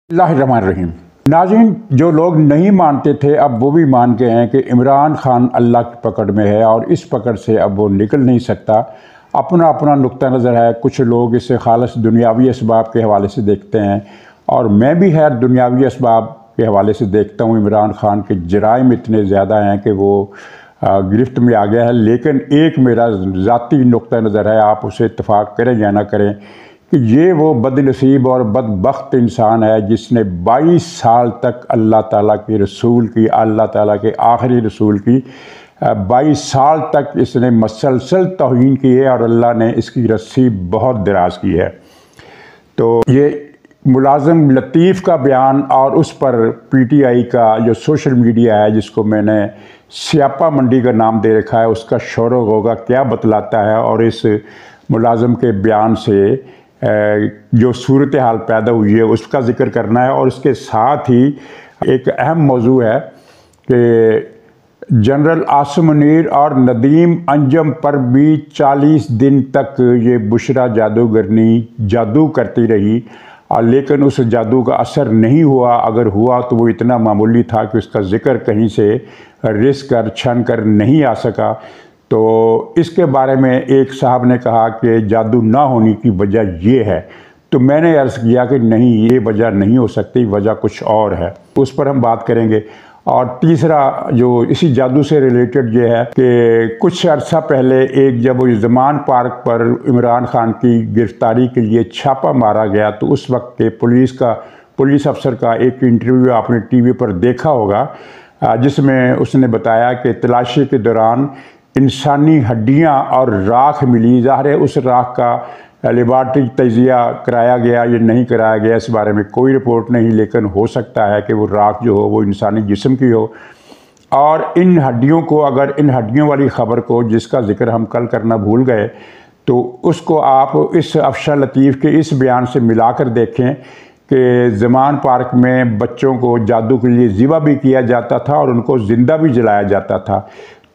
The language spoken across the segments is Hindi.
बिस्मिल्लाहिर्रहमानिर्रहीम। नाज़रीन, जो लोग नहीं मानते थे अब वो भी मान गए हैं कि इमरान खान अल्लाह की पकड़ में है और इस पकड़ से अब वो निकल नहीं सकता। अपना अपना नुक्ता नज़र है। कुछ लोग इसे खालिस दुनियावी असबाब के हवाले से देखते हैं और मैं भी खैर दुनियावी असबाब के हवाले से देखता हूँ। इमरान खान के जराइम इतने ज़्यादा हैं कि वो गिरफ्त में आ गया है। लेकिन एक मेरा ज़ाती नुक्ता नज़र है, आप उसे इत्तफाक करें या ना करें, कि ये वो बदनसीब और बदबख्त इंसान है जिसने 22 साल तक अल्लाह ताला के रसूल की, अल्लाह ताला के आखिरी रसूल की 22 साल तक इसने मसलसल तौहीन की है और अल्लाह ने इसकी रस्सी बहुत दराज की है। तो ये मुलाजिम लतीफ़ का बयान और उस पर PTI का जो सोशल मीडिया है, जिसको मैंने स्यापा मंडी का नाम दे रखा है, उसका शोर होगा क्या बतलाता है और इस मुलाजिम के बयान से जो सूरत हाल पैदा हुई है उसका ज़िक्र करना है। और उसके साथ ही एक अहम मौजू है कि जनरल आसिम मुनीर और नदीम अंजम पर भी 40 दिन तक ये बुशरा जादूगरनी जादू करती रही, लेकिन उस जादू का असर नहीं हुआ। अगर हुआ तो वो इतना मामूली था कि उसका ज़िक्र कहीं से रिस्क कर छन कर नहीं आ सका। तो इसके बारे में एक साहब ने कहा कि जादू ना होने की वजह ये है, तो मैंने अर्ज़ किया कि नहीं, ये वजह नहीं हो सकती, वजह कुछ और है, उस पर हम बात करेंगे। और तीसरा जो इसी जादू से रिलेटेड ये है कि कुछ अर्सा पहले एक जब ज़मान पार्क पर इमरान खान की गिरफ़्तारी के लिए छापा मारा गया, तो उस वक्त के पुलिस अफसर का एक इंटरव्यू आपने TV पर देखा होगा, जिसमें उसने बताया कि तलाशी के दौरान इंसानी हड्डियां और राख मिली। ज़ाहिर है उस राख का लेबार्ट्री तजिया कराया गया या नहीं कराया गया, इस बारे में कोई रिपोर्ट नहीं, लेकिन हो सकता है कि वो राख जो हो वो इंसानी जिस्म की हो। और इन हड्डियों को, अगर इन हड्डियों वाली ख़बर को, जिसका ज़िक्र हम कल करना भूल गए, तो उसको आप इस अफसर लतीफ़ के इस बयान से मिलाकर देखें कि ज़मान पार्क में बच्चों को जादू के लिए ज़िबा भी किया जाता था और उनको ज़िंदा भी जलाया जाता था।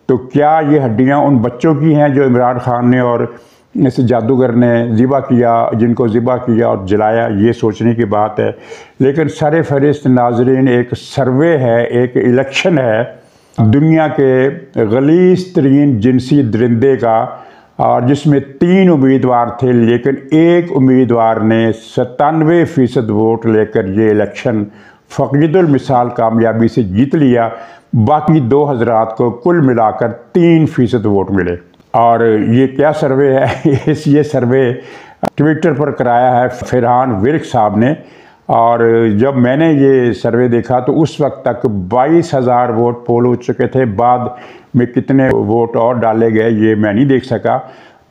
तो क्या ये हड्डियां उन बच्चों की हैं जो इमरान खान ने और इस जादूगर ने ज़िबा किया, जिनको ज़िबा किया और जलाया? ये सोचने की बात है। लेकिन सर फहरिस्त नाजरीन एक सर्वे है, एक इलेक्शन है दुनिया के गलीज़ तरीन जिनसी दरिंदे का, और जिसमें 3 उम्मीदवार थे, लेकिन एक उम्मीदवार ने 97% वोट लेकर ये इलेक्शन फ़कीदुल मिसाल कामयाबी से जीत लिया। बाकी 2 हज़रात को कुल मिलाकर 3% वोट मिले। और ये क्या सर्वे है? ये सर्वे ट्विटर पर कराया है फरहान विर्क साहब ने। और जब मैंने ये सर्वे देखा तो उस वक्त तक 22,000 वोट पोल हो चुके थे। बाद में कितने वोट और डाले गए ये मैं नहीं देख सका।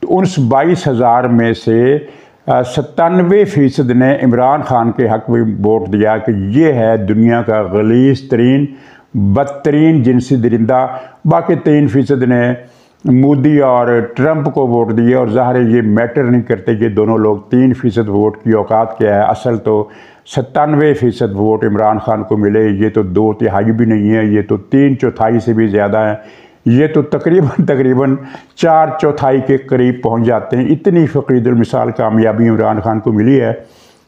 तो उस 22,000 में से 97% ने इमरान खान के हक़ में वोट दिया कि ये है दुनिया का गलीज़ तरीन बदतरीन जिनसी दरिंदा। बाकी 3% ने मोदी और ट्रंप को वोट दिए। और ज़ाहिर है ये मैटर नहीं करते कि दोनों लोग 3% वोट की औकात क्या है। असल तो 97% वोट इमरान खान को मिले। ये तो 2/3 भी नहीं है, ये तो 3/4 से भी ज़्यादा है। ये तो तकरीबन 4/4 के करीब पहुंच जाते हैं। इतनी फ़कीदुल मिसाल कामयाबी इमरान खान को मिली है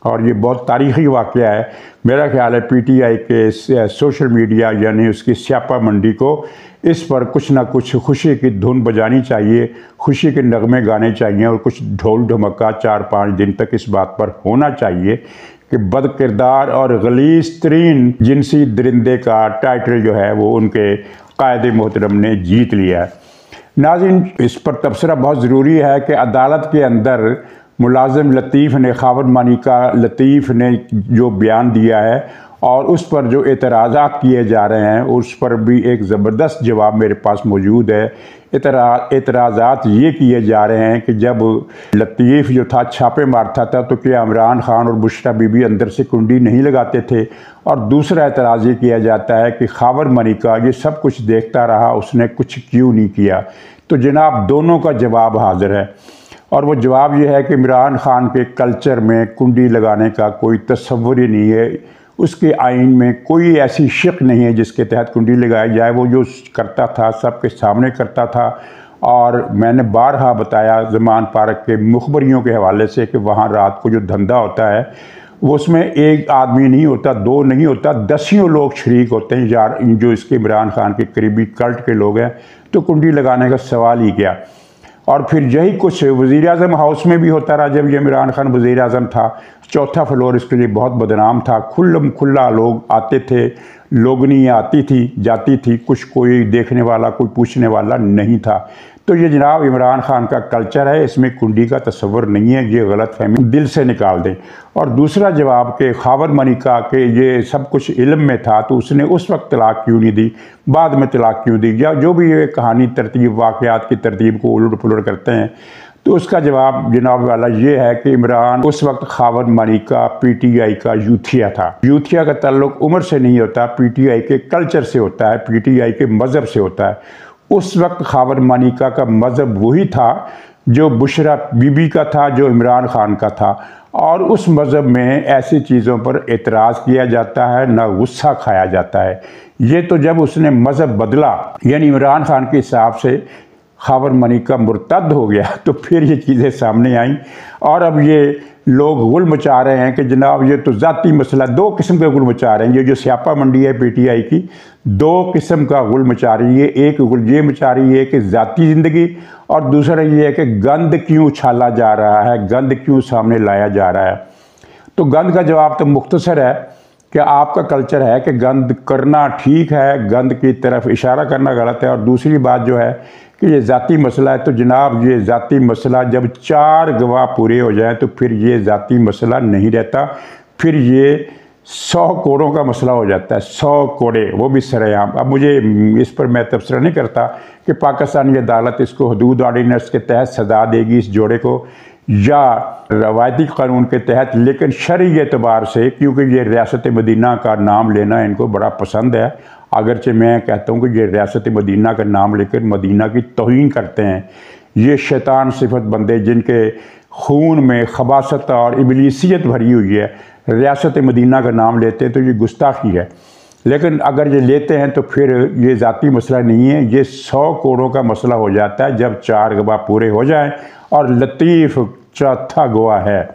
और ये बहुत तारीख़ी वाक़या है। मेरा ख़्याल है PTI के सोशल मीडिया यानी उसकी स्यापा मंडी को इस पर कुछ ना कुछ खुशी की धुन बजानी चाहिए, खुशी के नगमे गाने चाहिए और कुछ ढोल ढमक्का 4-5 दिन तक इस बात पर होना चाहिए कि बदकिरदार और गलीज़ तरीन जिनसी दरिंदे का टाइटल जो है वो उनके कायदे मोहतरम ने जीत लिया है। नाज़रीन, इस पर तबसरा बहुत ज़रूरी है कि अदालत के अंदर मुलाजिम लतीफ़ ने, खावर मानिका लतीफ़ ने जो बयान दिया है और उस पर जो एतराज़ात किए जा रहे हैं उस पर भी एक ज़बरदस्त जवाब मेरे पास मौजूद है। एतराज़ात ये किए जा रहे हैं कि जब लतीफ़ जो था छापे मारता था तो क्या इमरान खान और बुशरा बीबी अंदर से कुंडी नहीं लगाते थे? और दूसरा एतराज़ ये किया जाता है कि खावर मानिका ये सब कुछ देखता रहा, उसने कुछ क्यों नहीं किया? तो जनाब दोनों का जवाब हाज़िर है और वो जवाब ये है कि इमरान खान के कल्चर में कुंडी लगाने का कोई तस्वुर ही नहीं है। उसके आइन में कोई ऐसी शिक नहीं है जिसके तहत कुंडी लगाई जाए। वो जो करता था सबके सामने करता था। और मैंने बारहा बताया ज़मान पार्क के मुखबरियों के हवाले से कि वहाँ रात को जो धंधा होता है वो उसमें एक आदमी नहीं होता, दो नहीं होता, दसियों लोग शरीक होते हैं यार, जो इसके इमरान खान के करीबी कल्ट के लोग हैं। तो कुंडी लगाने का सवाल ही क्या। और फिर यही कुछ वज़ीर आज़म हाउस में भी होता रहा। जब ये इमरान खान वज़ीर आज़म था, चौथा फ्लोर इसके लिए बहुत बदनाम था, खुल्लम खुल्ला लोग आते थे, लोगनी आती थी जाती थी, कुछ कोई देखने वाला कोई पूछने वाला नहीं था। तो ये जनाब इमरान खान का कल्चर है, इसमें कुंडी का तस्वर नहीं है, ये गलत फहमी दिल से निकाल दें। और दूसरा जवाब के खावर मनिका के ये सब कुछ इल्म में था तो उसने उस वक्त तलाक क्यों नहीं दी, बाद में तलाक क्यों दी, या जो भी ये कहानी तरतीब वाक़यात की तरतीब को उलट पुलट करते हैं। तो उसका जवाब जनाब वाला ये है कि इमरान उस वक्त खावर मनिका PTI का यूथिया था। यूथिया का ताल्लुक उम्र से नहीं होता, PTI के कल्चर से होता है, PTI के मज़हब से होता है। उस वक्त खावर मनिका का मज़हब वही था जो बुशरा बीबी का था, जो इमरान खान का था। और उस मज़हब में ऐसी चीज़ों पर एतराज़ किया जाता है, ना गुस्सा खाया जाता है। ये तो जब उसने मज़हब बदला, यानी इमरान खान के हिसाब से खावर मनिका मुर्तद हो गया, तो फिर ये चीज़ें सामने आईं। और अब ये लोग गुल मचा रहे हैं कि जनाब ये तो ज़ाती मसला, दो किस्म का गुल मचा रहे हैं। ये जो स्यापा मंडी है PTI की, दो किस्म का गुल मचा रही है। एक गुल ये मचा रही है कि ज़ाती ज़िंदगी, और दूसरा ये है कि गंद क्यों उछाला जा रहा है, गंद क्यों सामने लाया जा रहा है। तो गंद का जवाब तो मुख्तसर है कि आपका कल्चर है कि गंद करना ठीक है, गंद की तरफ इशारा करना गलत है। और दूसरी बात जो है कि ये ज़ाती मसला है, तो जनाब ये ज़ाती मसला जब 4 गवाह पूरे हो जाएं तो फिर ये ज़ाती मसला नहीं रहता, फिर ये 100 कोड़ों का मसला हो जाता है। 100 कोड़े, वो भी सरेआम। अब मुझे इस पर मैं तबसरा नहीं करता कि पाकिस्तानी अदालत इसको हदूद ऑर्डिनेंस के तहत सज़ा देगी इस जोड़े को, या रवायती कानून के तहत, लेकिन शरई एतबार से, क्योंकि ये रियासत मदीना का नाम लेना इनको बड़ा पसंद है। अगरचे मैं कहता हूँ कि ये रियासत मदीना का नाम लेकर मदीना की तौहीन करते हैं। ये शैतान सिफत बंदे जिनके खून में खबासत और इबलीसियत भरी हुई है, रियासत मदीना का नाम लेते हैं तो ये गुस्ताखी है। लेकिन अगर ये लेते हैं तो फिर ये ज़ाती मसला नहीं है, ये 100 कोड़ों का मसला हो जाता है जब 4 गवाह पूरे हो जाएं। और लतीफ़ चौथा गवाह है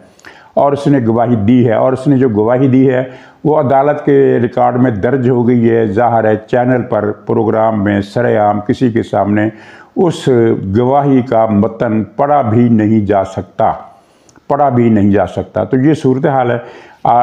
और उसने गवाही दी है, और उसने जो गवाही दी है वो अदालत के रिकॉर्ड में दर्ज हो गई है। ज़ाहिर है चैनल पर प्रोग्राम में सरेआम किसी के सामने उस गवाही का मतन पढ़ा भी नहीं जा सकता, तो ये सूरत हाल है।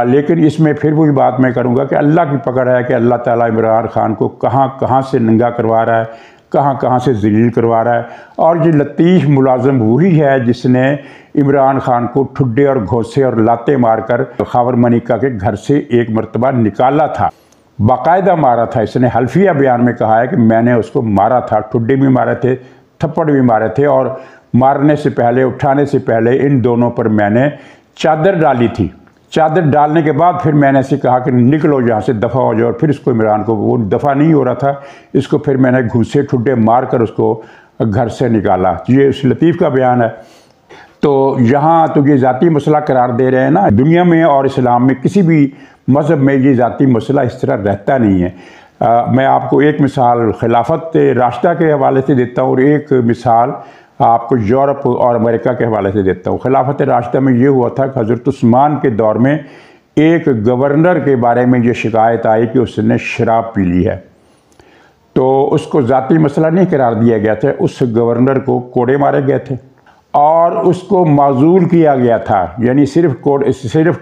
लेकिन इसमें फिर वही बात मैं करूँगा कि अल्लाह की पकड़ है कि अल्लाह ताला इमरान खान को कहाँ कहाँ से नंगा करवा रहा है, कहाँ कहाँ से ज़लील करवा रहा है। और ये लतीफ़ मुलाज़म वही है जिसने इमरान खान को ठुड्डे और घोंसे और लाते मारकर खावर मनिका के घर से एक मरतबा निकाला था, बाकायदा मारा था। इसने हल्फिया बयान में कहा है कि मैंने उसको मारा था, ठुड्डे भी मारे थे, थप्पड़ भी मारे थे, और मारने से पहले, उठाने से पहले इन दोनों पर मैंने चादर डाली थी। चादर डालने के बाद फिर मैंने ऐसे कहा कि निकलो यहाँ से, दफ़ा हो जाओ। और फिर इसको इमरान को, वो दफ़ा नहीं हो रहा था, इसको फिर मैंने घूसे ठुड्डे मार कर उसको घर से निकाला। ये उस लतीफ़ का बयान है। तो यहाँ तो ये ज़ाती मसला करार दे रहे हैं ना। दुनिया में और इस्लाम में किसी भी मज़हब में ये ज़ाती मसला इस तरह रहता नहीं है। मैं आपको एक मिसाल खिलाफत राशिदा के हवाले से देता हूँ और एक मिसाल आपको यूरोप और अमेरिका के हवाले से देता हूँ। खिलाफत राशिदा में ये हुआ था कि हज़रत उस्मान के दौर में एक गवर्नर के बारे में ये शिकायत आई कि उसने शराब पी ली है, तो उसको ज़ाती मसला नहीं करार दिया गया था। उस गवर्नर को कोड़े मारे गए थे और उसको माजूल किया गया था। यानी सिर्फ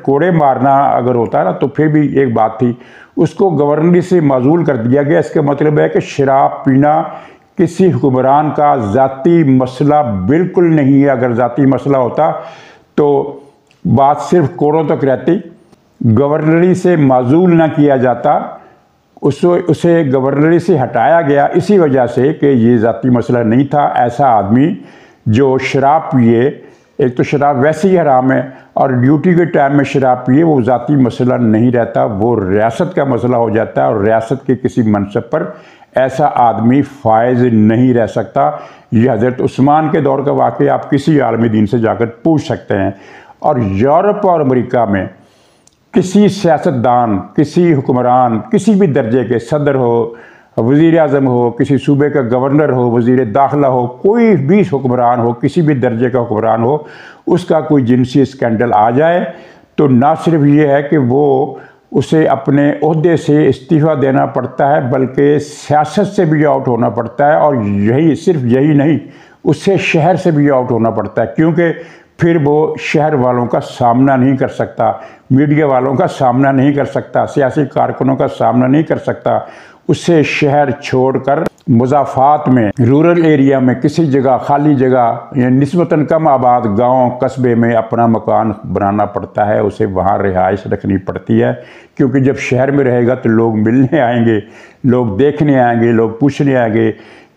कोड़े मारना अगर होता ना तो फिर भी एक बात थी, उसको गवर्नरी से माजूल कर दिया गया। इसका मतलब है कि शराब पीना किसी हुक्मरान का ज़ाती मसला बिल्कुल नहीं है। अगर ज़ाती मसला होता तो बात सिर्फ कोड़ों तक रहती, गवर्नरी से माजूल ना किया जाता, उसे गवर्नरी से हटाया गया इसी वजह से कि ये ज़ाती मसला नहीं था। ऐसा आदमी जो शराब पिए, एक तो शराब वैसे ही हराम है और ड्यूटी के टाइम में शराब पिए, वो ज़ाती मसला नहीं रहता, वो रियासत का मसला हो जाता है और रियासत के किसी मनसब पर ऐसा आदमी फायज नहीं रह सकता। ये हज़रत उस्मान के दौर का वाक़या आप किसी आलमी दीन से जाकर पूछ सकते हैं। और यूरोप और अमेरिका में किसी सियासतदान, किसी हुक्मरान, किसी भी दर्जे के, सदर हो, वज़ीर आज़म हो, किसी सूबे का गवर्नर हो, वज़ीर दाखिला हो, कोई भी हुक्मरान हो, किसी भी दर्जे का हुक्मरान हो, उसका कोई जिनसी स्कैंडल आ जाए तो ना सिर्फ ये है कि वो उसे अपने ओहदे से इस्तीफ़ा देना पड़ता है, बल्कि सियासत से भी आउट होना पड़ता है। और यही सिर्फ यही नहीं, उससे शहर से भी आउट होना पड़ता है, क्योंकि फिर वो शहर वालों का सामना नहीं कर सकता, मीडिया वालों का सामना नहीं कर सकता, सियासी कारकुनों का सामना नहीं कर सकता। उससे शहर छोड़कर मुज़ाफ़ात में, रूरल एरिया में, किसी जगह खाली जगह या निस्बतन कम आबाद गांव कस्बे में अपना मकान बनाना पड़ता है, उसे वहां रिहाइश रखनी पड़ती है। क्योंकि जब शहर में रहेगा तो लोग मिलने आएंगे, लोग देखने आएंगे, लोग पूछने आएंगे,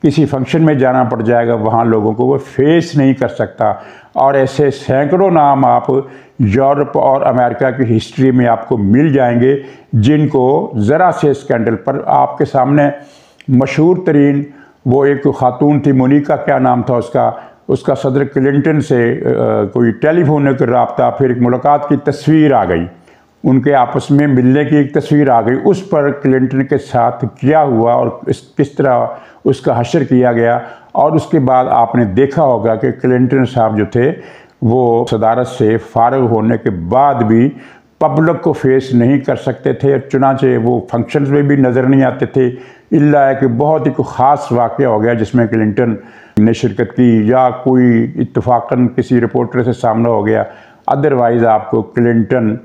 किसी फंक्शन में जाना पड़ जाएगा, वहाँ लोगों को वो फेस नहीं कर सकता। और ऐसे सैकड़ों नाम आप यूरोप और अमेरिका की हिस्ट्री में आपको मिल जाएंगे, जिनको ज़रा से स्कैंडल पर आपके सामने मशहूर तरीन वो एक खातून थी, मोनिका क्या नाम था उसका सदर क्लिंटन से कोई टेलीफोन का रब्ता, फिर एक मुलाकात की तस्वीर आ गई, उनके आपस में मिलने की एक तस्वीर आ गई, उस पर क्लिंटन के साथ क्या हुआ और किस तरह उसका हशर किया गया। और उसके बाद आपने देखा होगा कि क्लिंटन साहब जो थे वो सदारत से फारग होने के बाद भी पब्लिक को फेस नहीं कर सकते थे, चुनाचे वो फंक्शंस में भी नज़र नहीं आते थे, इल्ला है कि बहुत ही ख़ास वाक़या हो गया जिसमें क्लिंटन ने शिरकत की या कोई इत्तफाकन किसी रिपोर्टर से सामना हो गया। अदरवाइज़ आपको क्लिंटन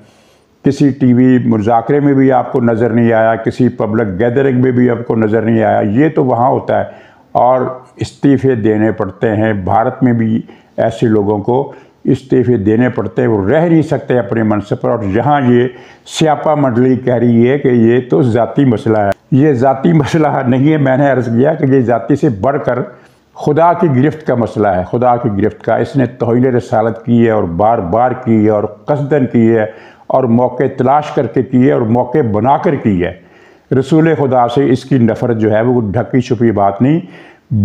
किसी टीवी मुज़ाकरे में भी आपको नज़र नहीं आया, किसी पब्लिक गैदरिंग में भी आपको नज़र नहीं आया। ये तो वहाँ होता है और इस्तीफ़े देने पड़ते हैं। भारत में भी ऐसे लोगों को इस्तीफ़े देने पड़ते हैं, वो रह नहीं सकते अपने मनसब पर। और यहाँ ये स्यापा मंडली कह रही है कि ये तो ज़ाती मसला है। ये ज़ाती मसला नहीं है, मैंने अर्ज़ किया कि ये ज़ाती से बढ़कर खुदा की गिरफ्त का मसला है, खुदा की गिरफ्त का। इसने तौहीन रसालत की है और बार बार की है और कसदन की है और मौके तलाश करके की है और मौके बना कर की है। रसूल खुदा से इसकी नफ़रत जो है वो ढकी छुपी बात नहीं।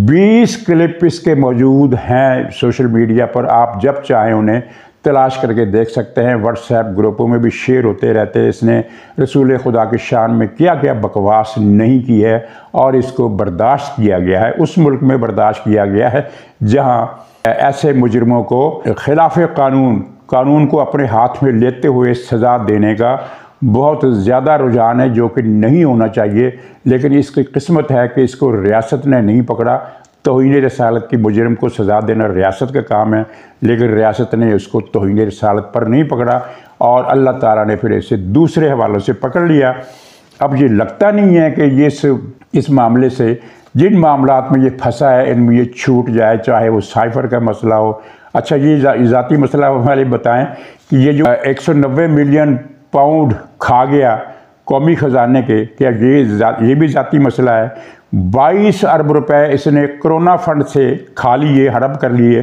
20 क्लिप इसके मौजूद हैं सोशल मीडिया पर, आप जब चाहें उन्हें तलाश करके देख सकते हैं। व्हाट्सएप ग्रुपों में भी शेयर होते रहते हैं। इसने रसूल खुदा की शान में क्या क्या बकवास नहीं की है और इसको बर्दाश्त किया गया है। उस मुल्क में बर्दाश्त किया गया है जहाँ ऐसे मुजरमों को खिलाफ कानून को अपने हाथ में लेते हुए सज़ा देने का बहुत ज़्यादा रुझान है, जो कि नहीं होना चाहिए। लेकिन इसकी किस्मत है कि इसको रियासत ने नहीं पकड़ा। तौहीन रसालत की मुजरिम को सज़ा देना रियासत का काम है, लेकिन रियासत ने उसको तौहीन रसालत पर नहीं पकड़ा और अल्लाह ताला ने फिर इसे दूसरे हवालों से पकड़ लिया। अब ये लगता नहीं है कि ये इस मामले से, जिन मामलात में ये फंसा है, इनमें ये छूट जाए, चाहे वो साइफ़र का मसला हो। अच्छा, ये ज़ाती मसला वाले बताएं कि ये जो 190 मिलियन पाउंड खा गया कौमी ख़जाने के, क्या ये भी ज़ाती मसला है? 22 अरब रुपए इसने कोरोना फंड से खा लिए, हड़प कर लिए,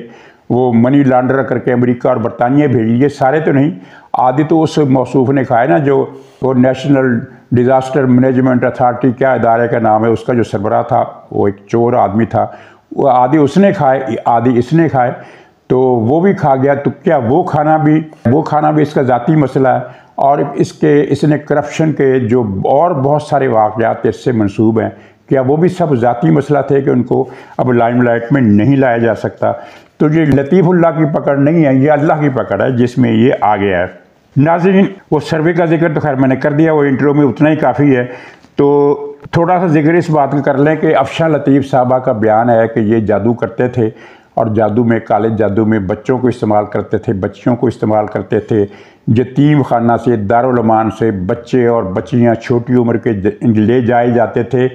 वो मनी लॉन्डर करके अमेरिका और बरतानिया भेजी। ये सारे तो नहीं, आदि तो उस मौसूफ ने खाए ना, जो वो नेशनल डिज़ास्टर मैनेजमेंट अथॉरिटी क्या इदारे का नाम है, उसका जो सरबराह था वो एक चोर आदमी था, वो आदि उसने खाए, आदि इसने खाए, तो वो भी खा गया। तो क्या वो खाना भी इसका ज़ाती मसला है? और इसने करप्शन के जो और बहुत सारे वाक़यात इससे मंसूब हैं, क्या वो भी सब ज़ाती मसला थे कि उनको अब लाइमलाइट में नहीं लाया जा सकता? तो ये लतीफ़ुल्लाह की पकड़ नहीं है, ये अल्लाह की पकड़ है जिसमें ये आ गया है। नाज़रीन, वो सर्वे का जिक्र तो खैर मैंने कर दिया, वो इंट्रो में उतना ही काफ़ी है। तो थोड़ा सा जिक्र इस बात का कर लें कि अफशान लतीफ़ साहबा का बयान है कि ये जादू करते थे और जादू में, काले जादू में बच्चों को इस्तेमाल करते थे, बच्चियों को इस्तेमाल करते थे। यतीम खाना से, दारुल अमान से बच्चे और बच्चियाँ छोटी उम्र के ले जाए जाते थे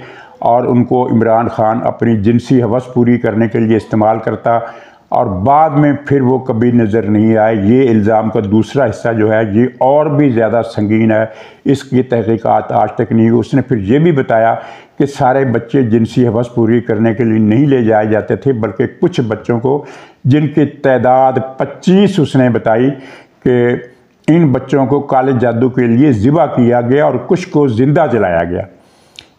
और उनको इमरान खान अपनी जिनसी हवस पूरी करने के लिए इस्तेमाल करता और बाद में फिर वो कभी नज़र नहीं आए। ये इल्ज़ाम का दूसरा हिस्सा जो है ये और भी ज़्यादा संगीन है, इसकी तहकीकात आज तक नहीं हुई। उसने फिर ये भी बताया कि सारे बच्चे जिनसी हवस पूरी करने के लिए नहीं ले जाए जाते थे, बल्कि कुछ बच्चों को, जिनकी तादाद 25 उसने बताई, कि इन बच्चों को काले जादू के लिए ज़िबा किया गया और कुछ को ज़िंदा जलाया गया।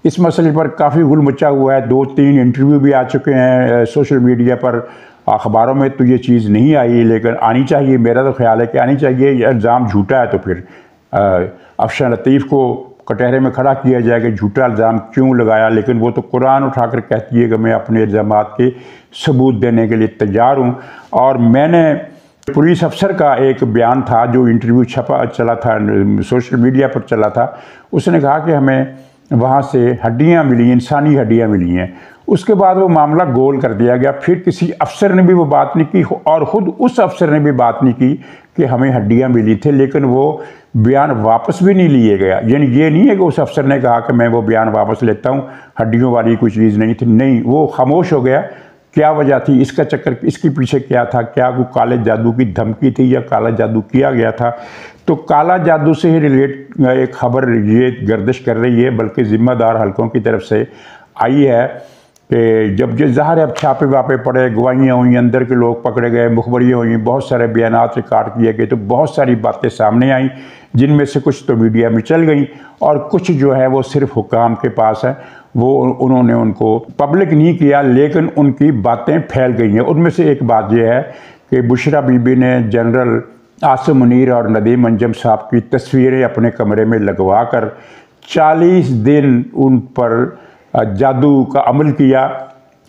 इस मसले पर काफ़ी गुल मचा हुआ है, 2-3 इंटरव्यू भी आ चुके हैं सोशल मीडिया पर। अखबारों में तो ये चीज़ नहीं आई, लेकिन आनी चाहिए। मेरा तो ख्याल है कि आनी चाहिए। ये इल्ज़ाम झूठा है तो फिर अफशान लतीफ़ को कटहरे में खड़ा किया जाए कि झूठा इल्ज़ाम क्यों लगाया। लेकिन वो तो कुरान उठाकर कहती है कि मैं अपने इल्ज़ामात के सबूत देने के लिए तैयार हूँ। और मैंने पुलिस अफसर का एक बयान था जो इंटरव्यू चला था, सोशल मीडिया पर चला था। उसने कहा कि हमें वहाँ से हड्डियाँ मिली, इंसानी हड्डियाँ मिली हैं। उसके बाद वो मामला गोल कर दिया गया। फिर किसी अफसर ने भी वो बात नहीं की और ख़ुद उस अफसर ने भी बात नहीं की कि हमें हड्डियाँ मिली थी, लेकिन वो बयान वापस भी नहीं लिए गया। यानी ये नहीं है कि उस अफसर ने कहा कि मैं वो बयान वापस लेता हूँ, हड्डियों वाली कोई चीज़ नहीं थी। नहीं, वो खामोश हो गया। क्या वजह थी, इसका चक्कर, इसके पीछे क्या था? क्या वो काले जादू की धमकी थी या काला जादू किया गया था? तो काला जादू से ही रिलेट एक खबर ये गर्दिश कर रही है, बल्कि ज़िम्मेदार हलकों की तरफ से आई है कि जब ये ज़ाहिर अब छापे वापे पड़े, गवाहियाँ हुई, अंदर के लोग पकड़े गए, मुखबरियाँ हुई, बहुत सारे बयानात रिकॉर्ड किए गए, तो बहुत सारी बातें सामने आई, जिनमें से कुछ तो मीडिया में चल गई और कुछ जो है वो सिर्फ हुकाम के पास है। वो उन्होंने उनको पब्लिक नहीं किया, लेकिन उनकी बातें फैल गई हैं। उनमें से एक बात यह है कि बुशरा बीबी ने जनरल आसिम मुनीर और नदीम अंजम साहब की तस्वीरें अपने कमरे में लगवा कर 40 दिन उन पर जादू का अमल किया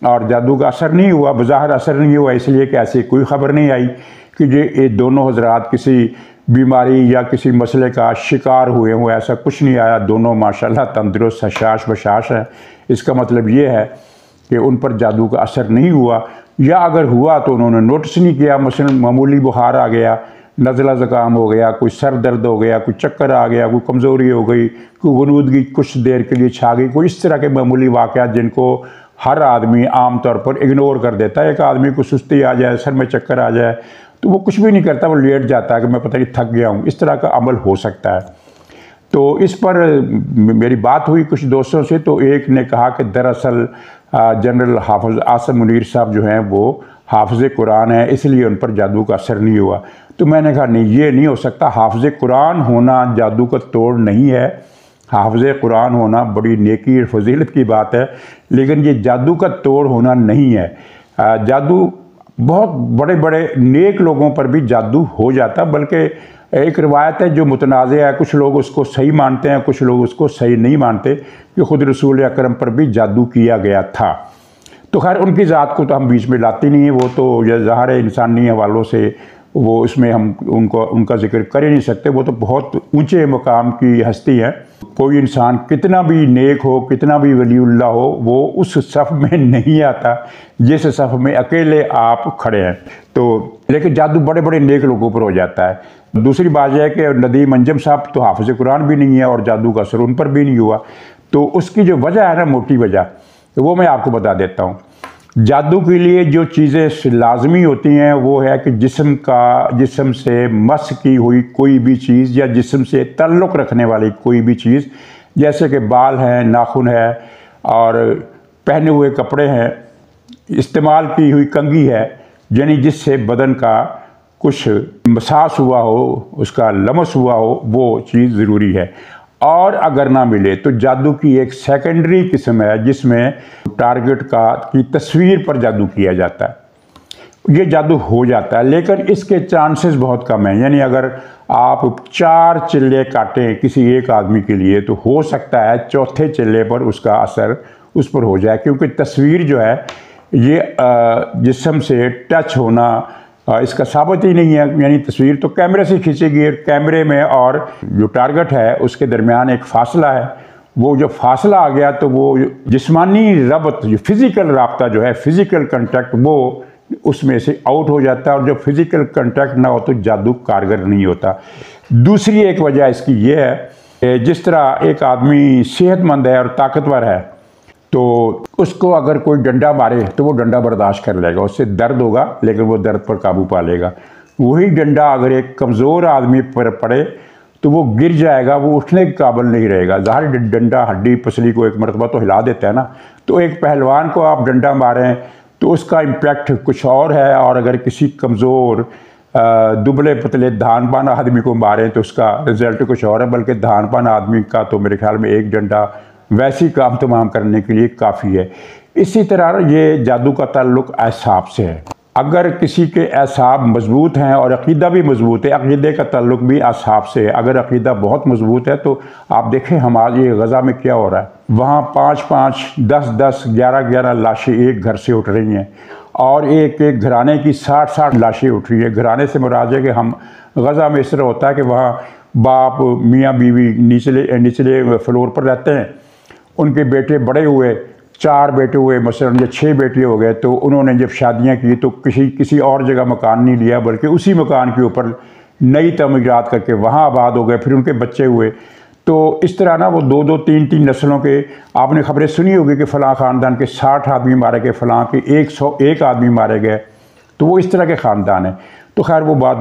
और जादू का असर नहीं हुआ। बज़ाहिर असर नहीं हुआ इसलिए कि ऐसी कोई ख़बर नहीं आई कि ये दोनों हजरात किसी बीमारी या किसी मसले का शिकार हुए हों, ऐसा कुछ नहीं आया। दोनों माशाल्लाह तंदुरुस्त, हशाश बशाश हैं। इसका मतलब ये है कि उन पर जादू का असर नहीं हुआ, या अगर हुआ तो उन्होंने नोटिस नहीं किया। मसलन मामूली बुखार आ गया, नज़ला ज़ुकाम हो गया, कोई सर दर्द हो गया, कोई चक्कर आ गया, कोई कमज़ोरी हो गई, कोई गनूदगी कुछ देर के लिए छा गई, कोई इस तरह के मामूली वाक़यात जिनको हर आदमी आम तौर पर इग्नोर कर देता है। एक आदमी को सुस्ती आ जाए, सर में चक्कर आ जाए, तो वो कुछ भी नहीं करता, वो लेट जाता है कि मैं पता नहीं थक गया हूँ। इस तरह का अमल हो सकता है। तो इस पर मेरी बात हुई कुछ दोस्तों से, तो एक ने कहा कि दरअसल जनरल हाफिज़ आसिम मुनीर साहब जो हैं वो हाफिज़ कुरान है, इसलिए उन पर जादू का असर नहीं हुआ। तो मैंने कहा नहीं, ये नहीं हो सकता। हाफिज़ कुरान होना जादू का तोड़ नहीं है। हाफिज़ कुरान होना बड़ी नेकी और फजीलत की बात है, लेकिन ये जादू का तोड़ होना नहीं है। जादू बहुत बड़े बड़े नेक लोगों पर भी जादू हो जाता, बल्कि एक रिवायत है जो मुतनाज़ है। कुछ लोग उसको सही मानते हैं, कुछ लोग उसको सही नहीं मानते कि ख़ुद रसूल अकरम पर भी जादू किया गया था। तो खैर उनकी ज़ात को तो हम बीच में लाते नहीं हैं, वो तो ये ज़ाहिर है इंसानी हवालों से वो इसमें हम उनका जिक्र कर ही नहीं सकते। वो तो बहुत ऊंचे मकाम की हस्ती है। कोई इंसान कितना भी नेक हो, कितना भी वलीउल्लाह हो, वो उस सफ़ में नहीं आता जिस सफ़ में अकेले आप खड़े हैं। तो लेकिन जादू बड़े बड़े नेक लोगों पर हो जाता है। दूसरी बात यह है कि नदीम अंजम साहब तो हाफिज़ कुरान भी नहीं है और जादू का असर उन पर भी नहीं हुआ। तो उसकी जो वजह है ना, मोटी वजह, तो वो मैं आपको बता देता हूँ। जादू के लिए जो चीज़ें लाजमी होती हैं वो है कि जिस्म से मस की हुई कोई भी चीज़ या जिस्म से ताल्लुक़ रखने वाली कोई भी चीज़, जैसे कि बाल हैं, नाखून है और पहने हुए कपड़े हैं, इस्तेमाल की हुई कंघी है, यानी जिससे बदन का कुछ मसाज हुआ हो, उसका लमस हुआ हो, वो चीज़ ज़रूरी है। और अगर ना मिले तो जादू की एक सेकेंडरी किस्म है जिसमें टारगेट की तस्वीर पर जादू किया जाता है। ये जादू हो जाता है, लेकिन इसके चांसेस बहुत कम हैं। यानी अगर आप 4 चिल्ले काटें किसी एक आदमी के लिए, तो हो सकता है चौथे चिल्ले पर उसका असर उस पर हो जाए, क्योंकि तस्वीर जो है ये जिस्म से टच होना इसका साबित ही नहीं है। यानी तस्वीर तो कैमरे से खींचेगी, कैमरे में और जो टारगेट है उसके दरमियान एक फ़ासला है। वो जो फासला आ गया तो वो जिस्मानी रबत, जो फिज़िकल रब्ता जो है, फ़िज़िकल कंटेक्ट, वो उसमें से आउट हो जाता है। और जब फिज़िकल कंटेक्ट ना हो तो जादू कारगर नहीं होता। दूसरी एक वजह इसकी ये है कि जिस तरह एक आदमी सेहतमंद है और ताकतवर है, तो उसको अगर कोई डंडा मारे तो वो डंडा बर्दाश्त कर लेगा, उससे दर्द होगा लेकिन वो दर्द पर काबू पा लेगा। वही डंडा अगर एक कमज़ोर आदमी पर पड़े तो वो गिर जाएगा, वो उठने के काबिल नहीं रहेगा। ज़ाहिर डंडा हड्डी पसली को एक मरतबा तो हिला देता है ना। तो एक पहलवान को आप डंडा मारें तो उसका इम्पैक्ट कुछ और है, और अगर किसी कमज़ोर दुबले पतले धानपान आदमी को मारें तो उसका रिज़ल्ट कुछ और है। बल्कि धानपान आदमी का तो मेरे ख्याल में एक डंडा वैसी काम तमाम करने के लिए काफ़ी है। इसी तरह ये जादू का ताल्लुक़ एसाब से है। अगर किसी के एसाब मजबूत हैं और अक़ीदा भी मजबूत है, अक़ीदे का ताल्लुक़ भी एसाब से है। अगर अक़ीदा बहुत मजबूत है तो आप देखें हमारे गज़ा में क्या हो रहा है। वहाँ 5-5, 10-10, 11-11 लाशें एक घर से उठ रही हैं, और एक एक घराने की 60-60 लाशें उठ रही है। घराने से मुराद है कि हम गज़ा में इस तरह होता है कि वहाँ बाप मियाँ बीवी निचले फ्लोर पर रहते हैं, उनके बेटे बड़े हुए, 4 बेटे हुए मसलन या 6 बेटे हो गए, तो उन्होंने जब शादियाँ की तो किसी और जगह मकान नहीं लिया, बल्कि उसी मकान के ऊपर नई तमीरात करके वहाँ आबाद हो गए, फिर उनके बच्चे हुए। तो इस तरह ना वो 2-2, 3-3 नस्लों के, आपने खबरें सुनी होगी कि फ़लाँ ख़ानदान के 60 आदमी मारे गए, फ़लाँ के 101 आदमी मारे गए। तो वो इस तरह के ख़ानदान है। तो खैर वो बात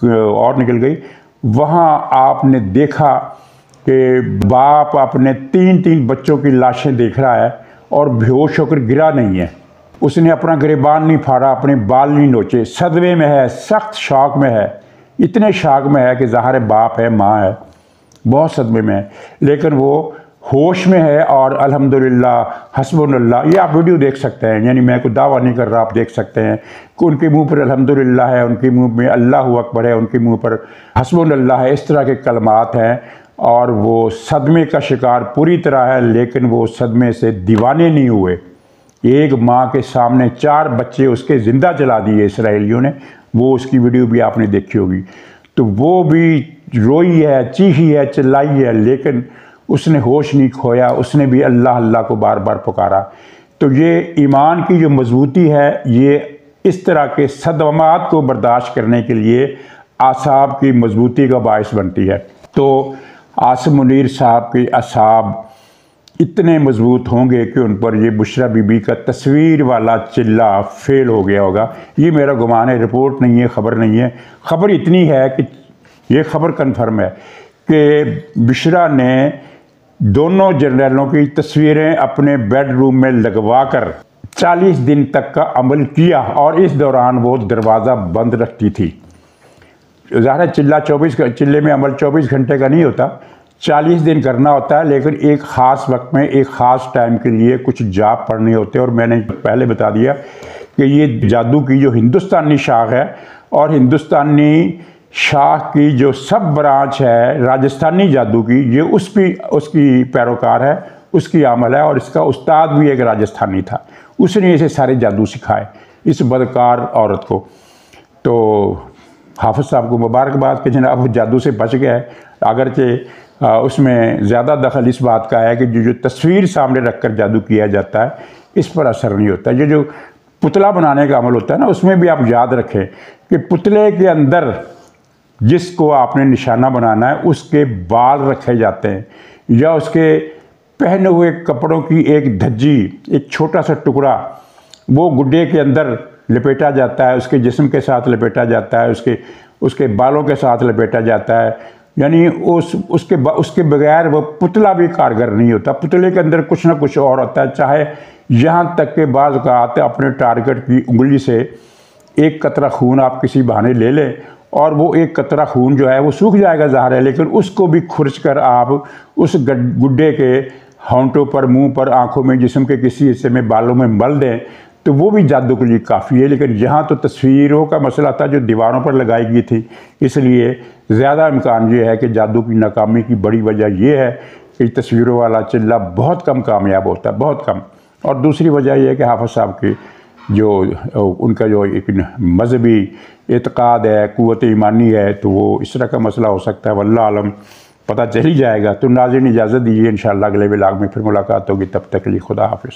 और निकल गई। वहाँ आपने देखा कि बाप अपने 3-3 बच्चों की लाशें देख रहा है और बेहोश होकर गिरा नहीं है। उसने अपना गिरेबान नहीं फाड़ा, अपने बाल नहीं नोचे, सदमे में है, सख्त शौक में है, इतने शौक में है कि ज़ाहिर बाप है, माँ है, बहुत सदमे में है, लेकिन वो होश में है। और अल्हम्दुलिल्लाह हस्बुनल्लाह, ये आप वीडियो देख सकते हैं, यानी मैं कोई दावा नहीं कर रहा, आप देख सकते हैं कि उनके मुंह पर अल्हम्दुलिल्लाह है, उनके मुंह में अल्लाहु अकबर है, उनके मुंह पर हस्बुनल्लाह है, इस तरह के कलमात हैं। और वो सदमे का शिकार पूरी तरह है, लेकिन वो सदमे से दीवाने नहीं हुए। एक माँ के सामने 4 बच्चे उसके ज़िंदा जला दिए इसराइलियों ने, वो उसकी वीडियो भी आपने देखी होगी। तो वो भी रोई है, चीखी है, चिल्लाई है, लेकिन उसने होश नहीं खोया, उसने भी अल्लाह अल्लाह को बार बार पुकारा। तो ये ईमान की जो मजबूती है, ये इस तरह के सदमात को बर्दाश्त करने के लिए आसाब की मजबूती का बायस बनती है। तो आसिम मुनीर साहब के असाब इतने मजबूत होंगे कि उन पर ये बुशरा बीबी का तस्वीर वाला चिल्ला फेल हो गया होगा। ये मेरा गुमान है, रिपोर्ट नहीं है, खबर नहीं है। खबर इतनी है कि ये खबर कन्फर्म है कि बुशरा ने दोनों जनरलों की तस्वीरें अपने बेडरूम में लगवा कर 40 दिन तक का अमल किया, और इस दौरान वो दरवाज़ा बंद रखती थी। ज़ाहिर चिल्ले में अमल 24 घंटे का नहीं होता, 40 दिन करना होता है, लेकिन एक ख़ास वक्त में एक ख़ास टाइम के लिए कुछ जाप पढ़ने होते हैं। और मैंने पहले बता दिया कि ये जादू की जो हिंदुस्तानी शाख है, और हिंदुस्तानी शाख की जो सब ब्रांच है राजस्थानी जादू की, ये उसकी पैरोकार है, उसकी अमल है। और इसका उस्ताद भी एक राजस्थानी था, उसने इसे सारे जादू सिखाए इस बदकार औरत को। तो हाफिज़ साहब को मुबारकबाद कि जनाब वो जादू से बच गया है। अगरचे उसमें ज़्यादा दखल इस बात का है कि जो तस्वीर सामने रख कर जादू किया जाता है, इस पर असर नहीं होता। ये जो पुतला बनाने का अमल होता है ना, उसमें भी आप याद रखें कि पुतले के अंदर जिसको आपने निशाना बनाना है, उसके बाल रखे जाते हैं, या उसके पहने हुए कपड़ों की एक धज्जी, एक छोटा सा टुकड़ा वो गुड्डे के अंदर लपेटा जाता है, उसके जिस्म के साथ लपेटा जाता है, उसके बालों के साथ लपेटा जाता है। यानी उसके बगैर वो पुतला भी कारगर नहीं होता। पुतले के अंदर कुछ ना कुछ और होता है, चाहे यहाँ तक के बाज़ औक़ात अपने टारगेट की उंगली से एक कतरा खून आप किसी बहाने ले लें, और वो एक कतरा खून जो है वो सूख जाएगा ज़ाहिर है, लेकिन उसको भी खुरच कर आप उस गुड्डे के होंठों पर, मुंह पर, आंखों में, जिस्म के किसी हिस्से में, बालों में मल दें, तो वो भी जादू के लिए काफ़ी है। लेकिन यहाँ तो तस्वीरों का मसला था जो दीवारों पर लगाई गई थी, इसलिए ज़्यादा इम्कान ये है कि जादू की नाकामी की बड़ी वजह यह है कि तस्वीरों वाला चिल्ला बहुत कम कामयाब होता है, बहुत कम। और दूसरी वजह यह है कि हाफिज़ साहब की जो उनका जो एक मजहबी एतक़ाद है, क़ुव्वत ईमानी है, तो वो इस तरह का मसला हो सकता है। वल्लाह आलम, पता चल ही जाएगा। तो नाज़रीन इजाज़त दीजिए, इंशाअल्लाह अगले व्लॉग में फिर मुलाकात होगी। तब तक के लिए खुदा हाफिज़।